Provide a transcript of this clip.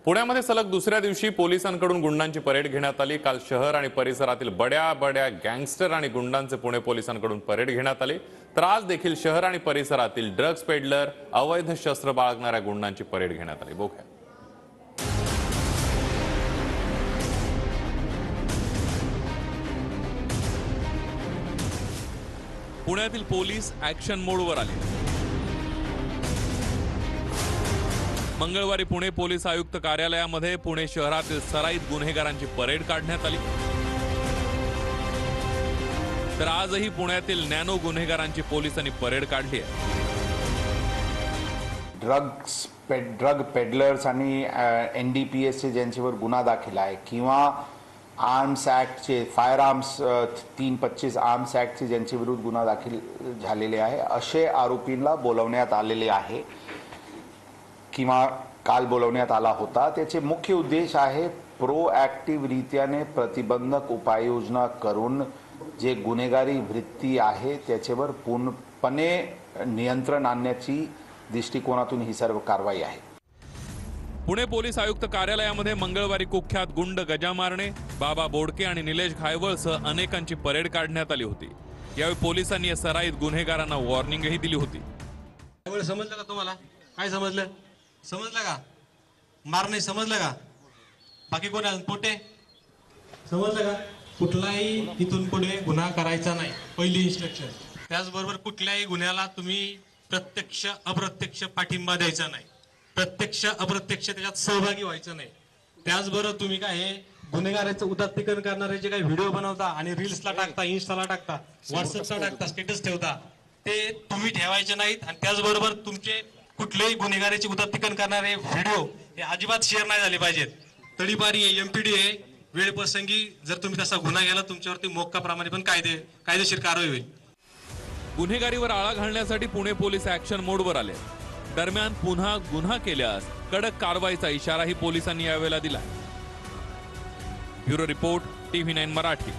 पुण्यामध्ये सलग दुसऱ्या दिवशी पोलिसांकडून गुंडांची परेड घेण्यात आली। काल शहर आणि परिसरातील बड्या गँगस्टर आणि गुंडांचे पुणे पोलिसांकडून परेड घेण्यात आली। तर आज देखील शहर आणि परिसरातील ड्रग्ज पेडलर, अवैध शस्त्र बाळगणाऱ्या गुंडांची परेड घेण्यात आली। बघूया। पुण्यातील पोलीस ऍक्शन मोडवर आले। मंगळवारी पुणे पोलीस आयुक्त कार्यालयामध्ये पुणे शहरातील सराईत गुन्हेगारांची परेड काढण्यात आली। तर आजही पुण्यातील नॅनो गुन्हेगारांची पोलिसांनी परेड काढली आहे। ड्रग पेडलर्स आणि NDPS चे ज्यांच्यावर गुन्हा दाखल आहे किंवा आर्म्स ॲक्टचे फायर आर्म्स 325 आर्म्स ॲक्टचे ज्यांच्या विरुद्ध गुन्हा दाखल झालेले आहे असे आरोपींना बोलवण्यात आलेले आहे किंवा काल बोलवण्यात आला होता। त्याचे मुख्य उद्देश आहे प्रोॲक्टिव्ह रीत्याने प्रतिबंधक उपाययोजना करून जे गुन्हेगारी वृत्ती आहे त्याच्यावर पूर्णपणे नियंत्रण आणण्याची दृष्टिकोनातून ही सर्व कारवाई आहे। पुणे पोलीस आयुक्त कार्यालयामध्ये मंगळवारी कुख्यात गुंड गजा मारणे, बाबा बोडके आणि निलेश घायवळसह अनेकांची परेड काढण्यात आली होती। यावेळी पोलिसांनी या सराईत गुन्हेगारांना वॉर्निंगही दिली होती। समजलं का तुम्हाला? काय समजलं? समजलं का? मारणे समजलं का? बाकी कोण आहे? पोटे समजलं का? कुठलाही इथून पुढे गुन्हा करायचा नाही, पहिली इन्स्ट्रक्शन। त्याचबरोबर कुठल्याही गुन्ह्याला तुम्ही प्रत्यक्ष अप्रत्यक्ष पाठिंबा द्यायचा नाही, प्रत्यक्ष अप्रत्यक्ष त्याच्यात सहभागी व्हायचं नाही। त्याचबरोबर तुम्ही काय हे गुन्हेगारांचं उदात्तीकरण करणारे जे काही व्हिडिओ बनवता आणि रील्सला टाकता, इन्स्टाला टाकता, व्हॉट्सअपला टाकता, स्टेटस ठेवता, ते तुम्ही ठेवायचे नाहीत। आणि त्याचबरोबर तुमचे कुठलेही गुन्हेगारांचे उदात्तीकरण करणारे व्हिडिओ हे अजिबात शेअर नाही झाले पाहिजेत। तडीपारी MPD आहे, वेळप्रसंगी जर तुम्ही तसा गुन्हा केला तुमच्यावरती मोक्काप्रमाणे पण कायदेशीर कारवाई होईल। गुन्हेगारीवर आळा घालण्यासाठी पुणे पोलीस ऍक्शन मोडवर आले। दरम्यान पुन्हा गुन्हा केल्यास कडक कारवाईचा इशाराही पोलिसांनी यावेळेला दिला। Bureau report, TV9 Marathi.